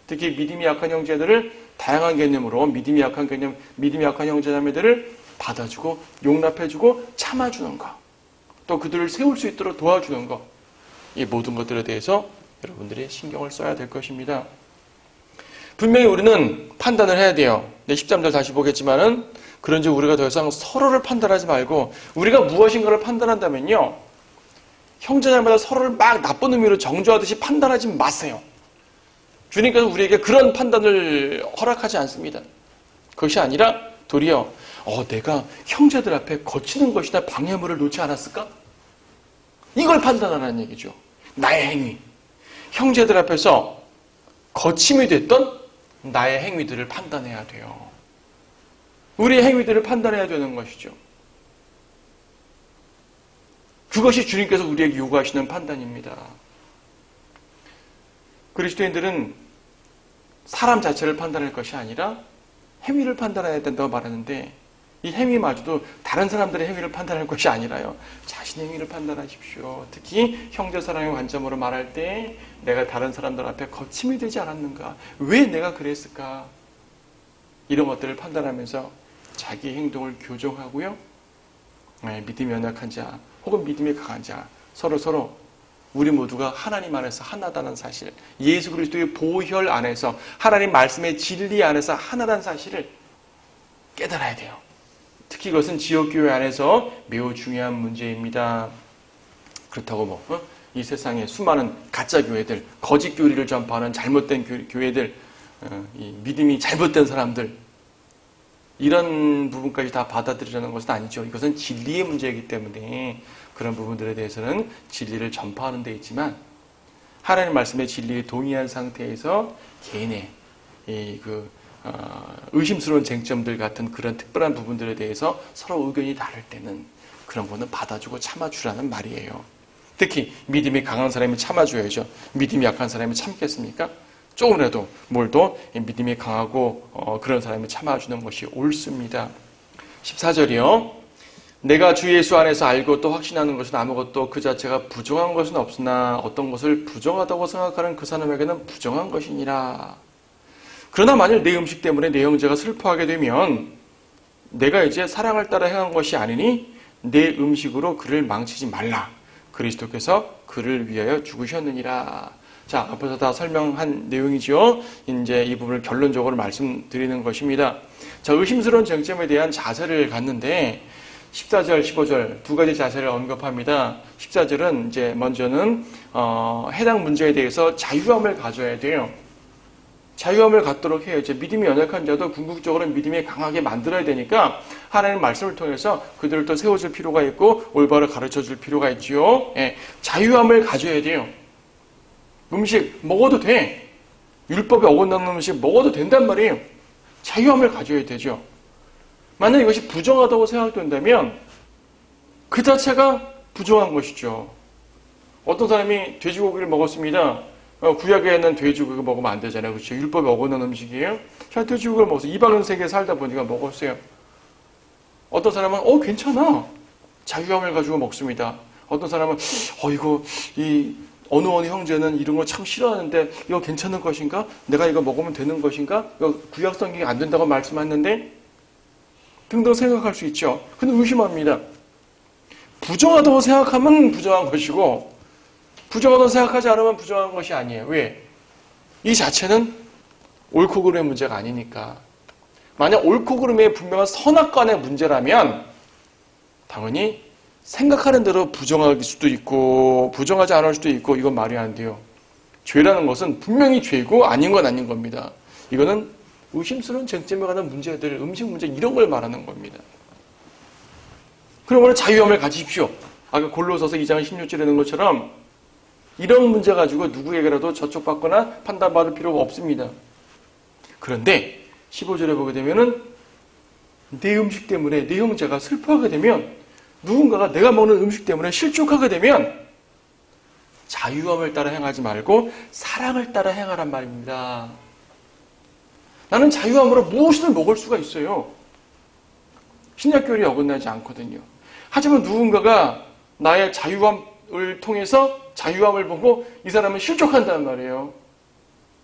특히 믿음이 약한 형제들을 다양한 개념으로 믿음이 약한 형제자매들을 받아주고 용납해주고 참아주는 거, 또 그들을 세울 수 있도록 도와주는 거, 이 모든 것들에 대해서 여러분들이 신경을 써야 될 것입니다. 분명히 우리는 판단을 해야 돼요. 13절 다시 보겠지만은 그런지 우리가 더 이상 서로를 판단하지 말고 우리가 무엇인가를 판단한다면요, 형제자매마다 서로를 막 나쁜 의미로 정죄하듯이 판단하지 마세요. 주님께서 우리에게 그런 판단을 허락하지 않습니다. 그것이 아니라 도리어 내가 형제들 앞에 거치는 것이다 방해물을 놓지 않았을까? 이걸 판단하라는 얘기죠. 나의 행위. 형제들 앞에서 거침이 됐던 나의 행위들을 판단해야 돼요. 우리의 행위들을 판단해야 되는 것이죠. 그것이 주님께서 우리에게 요구하시는 판단입니다. 그리스도인들은 사람 자체를 판단할 것이 아니라 행위를 판단해야 된다고 말하는데, 이 행위마저도 다른 사람들의 행위를 판단할 것이 아니라요, 자신의 행위를 판단하십시오. 특히 형제사랑의 관점으로 말할 때 내가 다른 사람들 앞에 거침이 되지 않았는가? 왜 내가 그랬을까? 이런 것들을 판단하면서 자기 행동을 교정하고요, 믿음이 연약한 자 혹은 믿음이 강한 자 서로 우리 모두가 하나님 안에서 하나다는 사실, 예수 그리스도의 보혈 안에서 하나님 말씀의 진리 안에서 하나라는 사실을 깨달아야 돼요. 특히 이것은 지역교회 안에서 매우 중요한 문제입니다. 그렇다고 이 세상에 수많은 가짜 교회들, 거짓 교리를 전파하는 잘못된 교회들, 이 믿음이 잘못된 사람들, 이런 부분까지 다 받아들이려는 것은 아니죠. 이것은 진리의 문제이기 때문에 그런 부분들에 대해서는 진리를 전파하는 데 있지만, 하나님 말씀의 진리에 동의한 상태에서 개인의 의심스러운 쟁점들 같은 그런 특별한 부분들에 대해서 서로 의견이 다를 때는 그런 거는 받아주고 참아주라는 말이에요. 특히 믿음이 강한 사람이 참아줘야죠. 믿음이 약한 사람이 참겠습니까? 조금이라도 뭘도 믿음이 강하고 그런 사람이 참아주는 것이 옳습니다. 14절이요. 내가 주 예수 안에서 알고 또 확신하는 것은 아무것도 그 자체가 부정한 것은 없으나 어떤 것을 부정하다고 생각하는 그 사람에게는 부정한 것이니라. 그러나 만일 내 음식 때문에 내 형제가 슬퍼하게 되면 내가 이제 사랑을 따라 행한 것이 아니니 내 음식으로 그를 망치지 말라. 그리스도께서 그를 위하여 죽으셨느니라. 자, 앞에서 다 설명한 내용이죠. 이제 이 부분을 결론적으로 말씀드리는 것입니다. 자, 의심스러운 쟁점에 대한 자세를 갖는데 14절, 15절 두 가지 자세를 언급합니다. 14절은 이제 먼저는 해당 문제에 대해서 자유함을 가져야 돼요. 자유함을 갖도록 해요. 이제 믿음이 연약한 자도 궁극적으로 믿음이 강하게 만들어야 되니까 하나님 말씀을 통해서 그들을 또 세워줄 필요가 있고 올바로 가르쳐줄 필요가 있죠. 자유함을 가져야 돼요. 음식 먹어도 돼. 율법에 어긋나는 음식 먹어도 된단 말이에요. 자유함을 가져야 되죠. 만약 이것이 부정하다고 생각된다면 그 자체가 부정한 것이죠. 어떤 사람이 돼지고기를 먹었습니다. 구약에는 돼지고기 먹으면 안 되잖아요. 그렇죠? 율법에 어긋나는 음식이에요. 자, 돼지고기를 먹어서 이방인 세계에 살다 보니까 먹었어요. 어떤 사람은 괜찮아. 자유함을 가지고 먹습니다. 어떤 사람은 이거 어느 형제는 이런 거 참 싫어하는데 이거 괜찮은 것인가? 내가 이거 먹으면 되는 것인가? 이거 구약 성경이 안 된다고 말씀하는데 등등 생각할 수 있죠. 근데 의심합니다. 부정하다고 생각하면 부정한 것이고 부정하다고 생각하지 않으면 부정한 것이 아니에요. 왜? 이 자체는 옳고 그름의 문제가 아니니까. 만약 옳고 그름의 분명한 선악관의 문제라면 당연히 생각하는 대로 부정할 수도 있고 부정하지 않을 수도 있고 이건 말이 안 돼요. 죄라는 것은 분명히 죄고 아닌 건 아닌 겁니다. 이거는 의심스러운 쟁점에 관한 문제들, 음식 문제 이런 걸 말하는 겁니다. 그럼 오늘 자유함을 가지십시오. 아까 골로새서 2장 16절에 있는 것처럼 이런 문제 가지고 누구에게라도 저촉받거나 판단받을 필요가 없습니다. 그런데 15절에 보게 되면은 내 음식 때문에 내 형제가 슬퍼하게 되면 누군가가 내가 먹는 음식 때문에 실족하게 되면 자유함을 따라 행하지 말고 사랑을 따라 행하란 말입니다. 나는 자유함으로 무엇이든 먹을 수가 있어요. 신약교리 어긋나지 않거든요. 하지만 누군가가 나의 자유함을 통해서 자유함을 보고 이 사람은 실족한단 말이에요.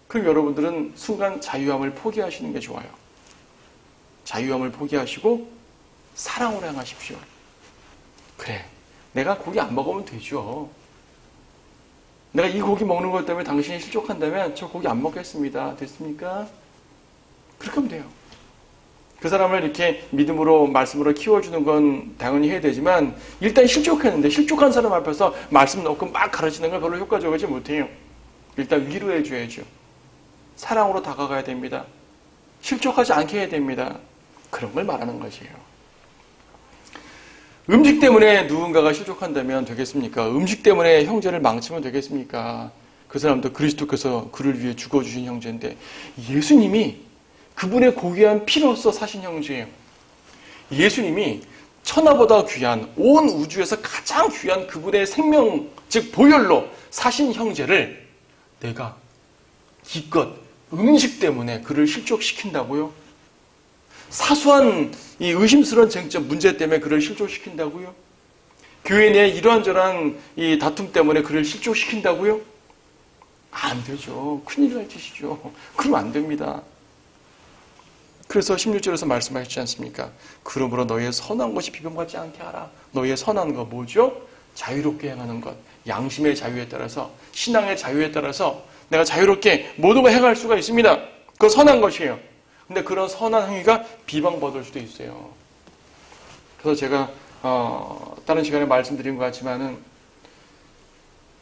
그럼 여러분들은 순간 자유함을 포기하시는 게 좋아요. 자유함을 포기하시고 사랑으로 행하십시오. 그래, 내가 고기 안 먹으면 되죠. 내가 이 고기 먹는 것 때문에 당신이 실족한다면 저 고기 안 먹겠습니다. 됐습니까? 그렇게 하면 돼요. 그 사람을 이렇게 믿음으로 말씀으로 키워주는 건 당연히 해야 되지만 일단 실족했는데 실족한 사람 앞에서 말씀 놓고 막 가르치는 건 별로 효과적이지 못해요. 일단 위로해 줘야죠. 사랑으로 다가가야 됩니다. 실족하지 않게 해야 됩니다. 그런 걸 말하는 것이에요. 음식 때문에 누군가가 실족한다면 되겠습니까? 음식 때문에 형제를 망치면 되겠습니까? 그 사람도 그리스도께서 그를 위해 죽어주신 형제인데 예수님이 그분의 고귀한 피로써 사신 형제예요. 예수님이 천하보다 귀한 온 우주에서 가장 귀한 그분의 생명, 즉 보혈로 사신 형제를 내가 기껏 음식 때문에 그를 실족시킨다고요? 사소한 이 의심스러운 쟁점 문제 때문에 그를 실족시킨다고요? 교회 내 이러한저러한 이 다툼 때문에 그를 실족시킨다고요? 안 되죠. 큰일 날 짓이죠. 그러면 안 됩니다. 그래서 16절에서 말씀하셨지 않습니까? 그러므로 너희의 선한 것이 비범하지 않게 하라. 너희의 선한 것 뭐죠? 자유롭게 행하는 것. 양심의 자유에 따라서, 신앙의 자유에 따라서 내가 자유롭게 모두가 행할 수가 있습니다. 그건 선한 것이에요. 근데 그런 선한 행위가 비방받을 수도 있어요. 그래서 제가 다른 시간에 말씀드린 것 같지만은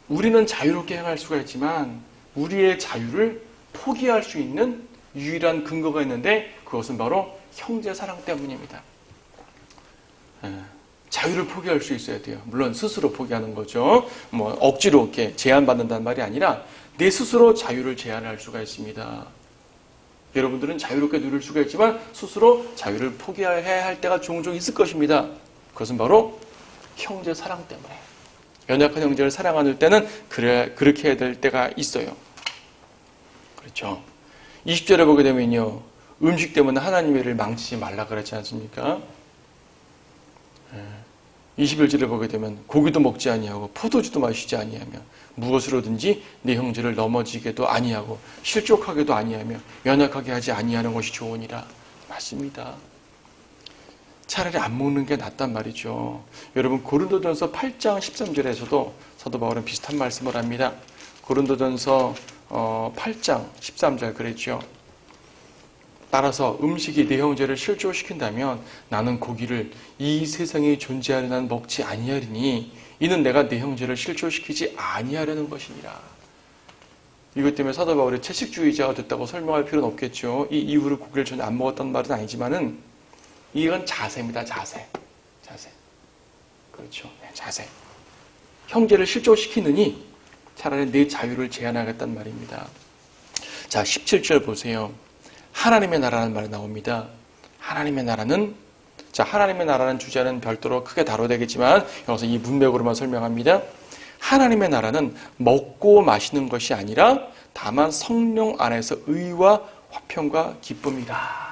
우리는 자유롭게 행할 수가 있지만 우리의 자유를 포기할 수 있는 유일한 근거가 있는데 그것은 바로 형제 사랑 때문입니다. 자유를 포기할 수 있어야 돼요. 물론 스스로 포기하는 거죠. 뭐 억지로 이렇게 제한받는다는 말이 아니라 내 스스로 자유를 제한할 수가 있습니다. 여러분들은 자유롭게 누릴 수가 있지만 스스로 자유를 포기해야 할 때가 종종 있을 것입니다. 그것은 바로 형제 사랑 때문에. 연약한 형제를 사랑하는 때는 그렇게 해야 될 때가 있어요. 그렇죠. 20절에 보게 되면요. 음식 때문에 하나님의 일을 망치지 말라 그랬지 않습니까? 21절에 보게 되면 고기도 먹지 아니하고 포도주도 마시지 아니하며 무엇으로든지 네 형제를 넘어지게도 아니하고 실족하게도 아니하며 연약하게 하지 아니하는 것이 좋으니라. 맞습니다. 차라리 안 먹는 게 낫단 말이죠. 여러분 고린도전서 8장 13절에서도 사도 바울은 비슷한 말씀을 합니다. 고린도전서 8장 13절 그랬죠. 따라서 음식이 내 형제를 실족시킨다면 나는 고기를 이 세상에 존재하는 한 먹지 아니하리니 이는 내가 내 형제를 실족시키지 아니하려는 것이니라. 이것 때문에 사도 바울이 채식주의자가 됐다고 설명할 필요는 없겠죠. 이 이후로 고기를 전혀 안 먹었다는 말은 아니지만은 이건 자세입니다. 자세. 그렇죠. 자세. 형제를 실족시키느니 차라리 내 자유를 제한하겠다는 말입니다. 자, 17절 보세요. 하나님의 나라는 말이 나옵니다. 하나님의 나라는 주제는 별도로 크게 다뤄되겠지만 여기서 이 문맥으로만 설명합니다. 하나님의 나라는 먹고 마시는 것이 아니라 다만 성령 안에서 의와 화평과 기쁨이다.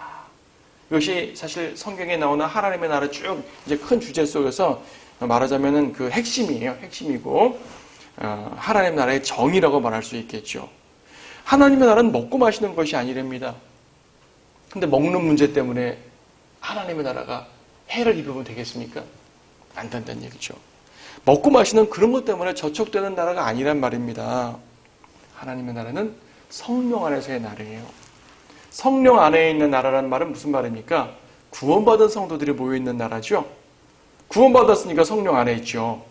이것이 사실 성경에 나오는 하나님의 나라 쭉 이제 큰 주제 속에서 말하자면은 그 핵심이에요. 핵심이고 하나님의 나라의 정의라고 말할 수 있겠죠. 하나님의 나라는 먹고 마시는 것이 아니랍니다. 근데 먹는 문제 때문에 하나님의 나라가 해를 입으면 되겠습니까? 안 된다는 얘기죠. 먹고 마시는 그런 것 때문에 저촉되는 나라가 아니란 말입니다. 하나님의 나라는 성령 안에서의 나라예요. 성령 안에 있는 나라라는 말은 무슨 말입니까? 구원받은 성도들이 모여있는 나라죠. 구원받았으니까 성령 안에 있죠.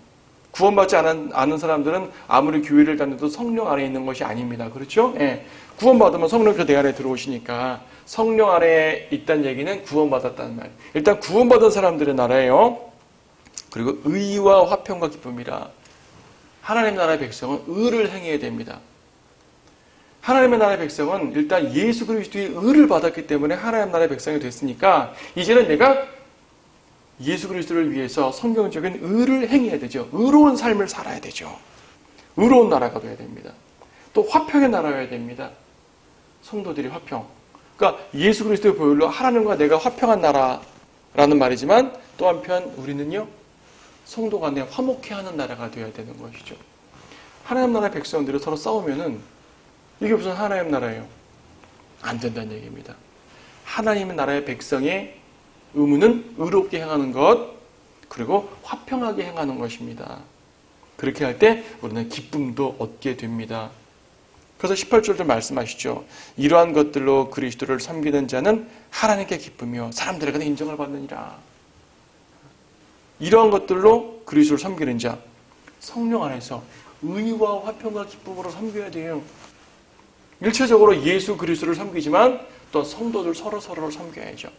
구원받지 않은 사람들은 아무리 교회를 다녀도 성령 안에 있는 것이 아닙니다. 그렇죠? 예. 구원받으면 성령께서 내 안에 들어오시니까 성령 안에 있다는 얘기는 구원받았다는 말. 일단 구원받은 사람들의 나라예요. 그리고 의와 화평과 기쁨이라. 하나님 나라의 백성은 의를 행해야 됩니다. 하나님의 나라의 백성은 일단 예수 그리스도의 의를 받았기 때문에 하나님 나라의 백성이 됐으니까 이제는 내가 예수 그리스도를 위해서 성경적인 의를 행해야 되죠. 의로운 삶을 살아야 되죠. 의로운 나라가 돼야 됩니다. 또 화평의 나라여야 됩니다. 성도들이 화평. 그러니까 예수 그리스도의 보혈로 하나님과 내가 화평한 나라라는 말이지만 또 한편 우리는요. 성도 간에 화목해하는 나라가 되어야 되는 것이죠. 하나님 나라의 백성들이 서로 싸우면은 이게 무슨 하나님 나라예요? 안 된다는 얘기입니다. 하나님의 나라의 백성의 의무는 의롭게 행하는 것, 그리고 화평하게 행하는 것입니다. 그렇게 할 때 우리는 기쁨도 얻게 됩니다. 그래서 18절도 말씀하시죠. 이러한 것들로 그리스도를 섬기는 자는 하나님께 기쁘며 사람들에게는 인정을 받느니라. 이러한 것들로 그리스도를 섬기는 자, 성령 안에서 의와 화평과 기쁨으로 섬겨야 돼요. 일차적으로 예수 그리스도를 섬기지만 또 성도들 서로를 섬겨야죠.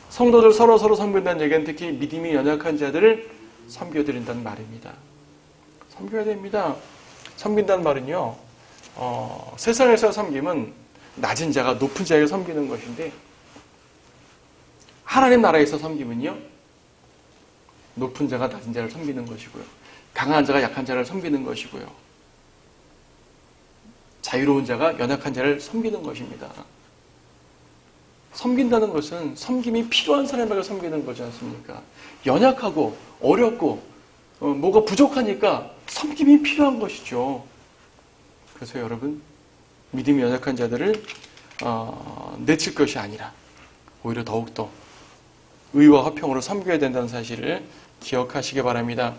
성도들 서로 섬긴다는 얘기는 특히 믿음이 연약한 자들을 섬겨드린다는 말입니다. 섬겨야 됩니다. 섬긴다는 말은요, 세상에서 섬김은 낮은 자가 높은 자에게 섬기는 것인데, 하나님 나라에서 섬김은요, 높은 자가 낮은 자를 섬기는 것이고요, 강한 자가 약한 자를 섬기는 것이고요, 자유로운 자가 연약한 자를 섬기는 것입니다. 섬긴다는 것은 섬김이 필요한 사람에게 섬기는 거지 않습니까? 연약하고 어렵고 뭐가 부족하니까 섬김이 필요한 것이죠. 그래서 여러분, 믿음이 연약한 자들을 내칠 것이 아니라 오히려 더욱더 의와 화평으로 섬겨야 된다는 사실을 기억하시기 바랍니다.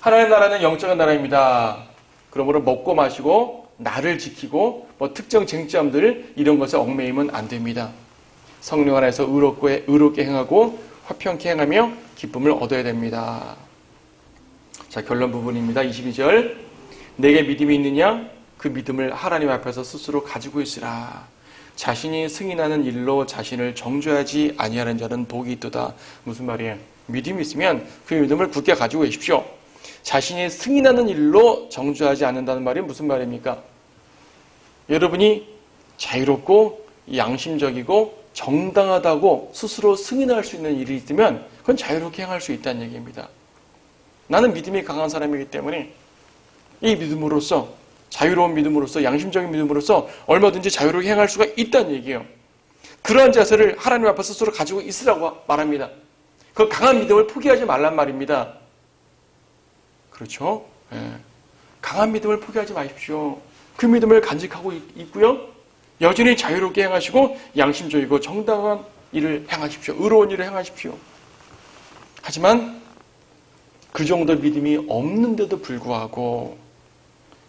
하나님의 나라는 영적인 나라입니다. 그러므로 먹고 마시고 나를 지키고 특정 쟁점들 이런 것에 얽매이면 안 됩니다. 성령 안에서 의롭게 행하고 화평케 행하며 기쁨을 얻어야 됩니다. 자, 결론 부분입니다. 22절. 내게 믿음이 있느냐? 그 믿음을 하나님 앞에서 스스로 가지고 있으라. 자신이 승인하는 일로 자신을 정죄하지 아니하는 자는 복이 있도다. 무슨 말이에요? 믿음이 있으면 그 믿음을 굳게 가지고 계십시오. 자신이 승인하는 일로 정죄하지 않는다는 말이 무슨 말입니까? 여러분이 자유롭고 양심적이고 정당하다고 스스로 승인할 수 있는 일이 있으면 그건 자유롭게 행할 수 있다는 얘기입니다. 나는 믿음이 강한 사람이기 때문에 이 믿음으로써, 자유로운 믿음으로써, 양심적인 믿음으로써 얼마든지 자유롭게 행할 수가 있다는 얘기예요. 그러한 자세를 하나님 앞에 스스로 가지고 있으라고 말합니다. 그 강한 믿음을 포기하지 말란 말입니다. 그렇죠? 예. 강한 믿음을 포기하지 마십시오. 그 믿음을 간직하고 있고요, 여전히 자유롭게 행하시고 양심적이고 정당한 일을 행하십시오. 의로운 일을 행하십시오. 하지만 그 정도 믿음이 없는데도 불구하고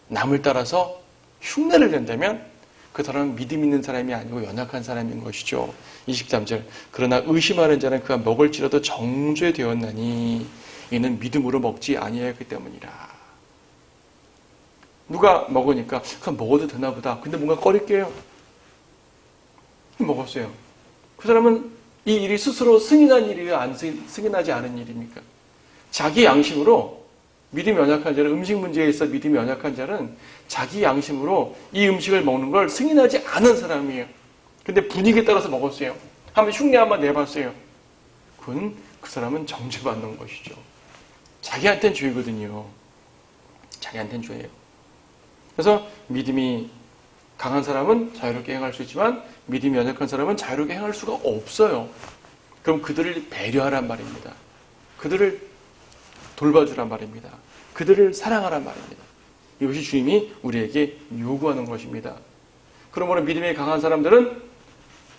남을 따라서 흉내를 낸다면 그 사람은 믿음 있는 사람이 아니고 연약한 사람인 것이죠. 23절. 그러나 의심하는 자는 그가 먹을지라도 정죄되었나니 이는 믿음으로 먹지 아니하였기 때문이라. 누가 먹으니까 그럼 먹어도 되나 보다. 근데 뭔가 꺼릴게요. 먹었어요. 그 사람은 이 일이 스스로 승인한 일이에요? 안 승인하지 않은 일입니까? 자기 양심으로, 믿음이 연약한 자는, 음식 문제에 있어 믿음이 연약한 자는 자기 양심으로 이 음식을 먹는 걸 승인하지 않은 사람이에요. 근데 분위기에 따라서 먹었어요. 한번 흉내 한번 내봤어요. 그건 그 사람은 정죄받는 것이죠. 자기한테는 죄거든요. 자기한테는 죄예요. 그래서 믿음이 강한 사람은 자유롭게 행할 수 있지만 믿음이 연약한 사람은 자유롭게 행할 수가 없어요. 그럼 그들을 배려하란 말입니다. 그들을 돌봐주란 말입니다. 그들을 사랑하란 말입니다. 이것이 주님이 우리에게 요구하는 것입니다. 그러므로 믿음이 강한 사람들은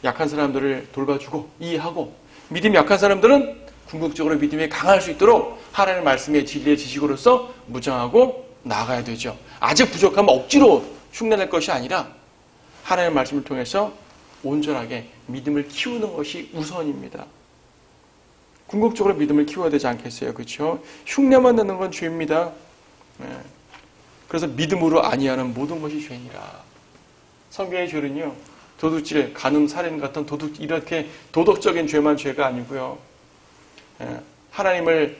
약한 사람들을 돌봐주고 이해하고, 믿음이 약한 사람들은 궁극적으로 믿음이 강할 수 있도록 하나님의 말씀의 진리의 지식으로서 무장하고 나아가야 되죠. 아직 부족하면 억지로 흉내낼 것이 아니라 하나님의 말씀을 통해서 온전하게 믿음을 키우는 것이 우선입니다. 궁극적으로 믿음을 키워야 되지 않겠어요? 그렇죠? 흉내만 내는 건 죄입니다. 네. 그래서 믿음으로 아니하는 모든 것이 죄니라. 성경의 죄는요, 도둑질, 간음, 살인 같은 이렇게 도덕적인 죄만 죄가 아니고요, 하나님을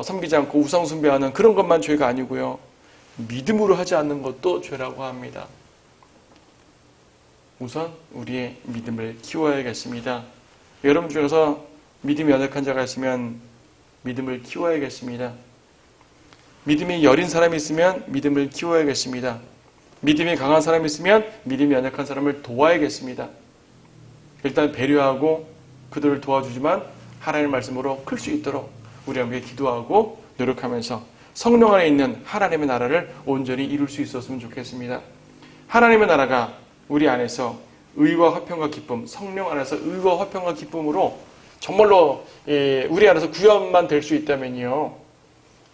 섬기지 않고 우상 숭배하는 그런 것만 죄가 아니고요, 믿음으로 하지 않는 것도 죄라고 합니다. 우선 우리의 믿음을 키워야겠습니다. 여러분 중에서 믿음이 연약한 자가 있으면 믿음을 키워야겠습니다. 믿음이 여린 사람이 있으면 믿음을 키워야겠습니다. 믿음이 강한 사람이 있으면 믿음이 연약한 사람을 도와야겠습니다. 일단 배려하고 그들을 도와주지만 하나님의 말씀으로 클 수 있도록 우리 함께 기도하고 노력하면서 성령 안에 있는 하나님의 나라를 온전히 이룰 수 있었으면 좋겠습니다. 하나님의 나라가 우리 안에서 의와 화평과 기쁨, 성령 안에서 의와 화평과 기쁨으로 정말로 우리 안에서 구현만 될 수 있다면요,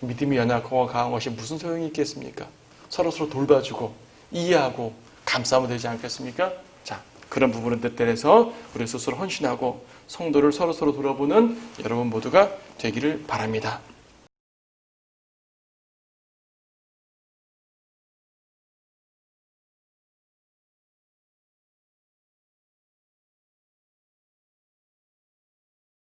믿음이 연약하고 강한 것이 무슨 소용이 있겠습니까? 서로 돌봐주고 이해하고 감싸면 되지 않겠습니까? 자, 그런 부분은 뜻대로해서 우리 스스로 헌신하고 성도를 서로서로 돌아보는 여러분 모두가 되기를 바랍니다.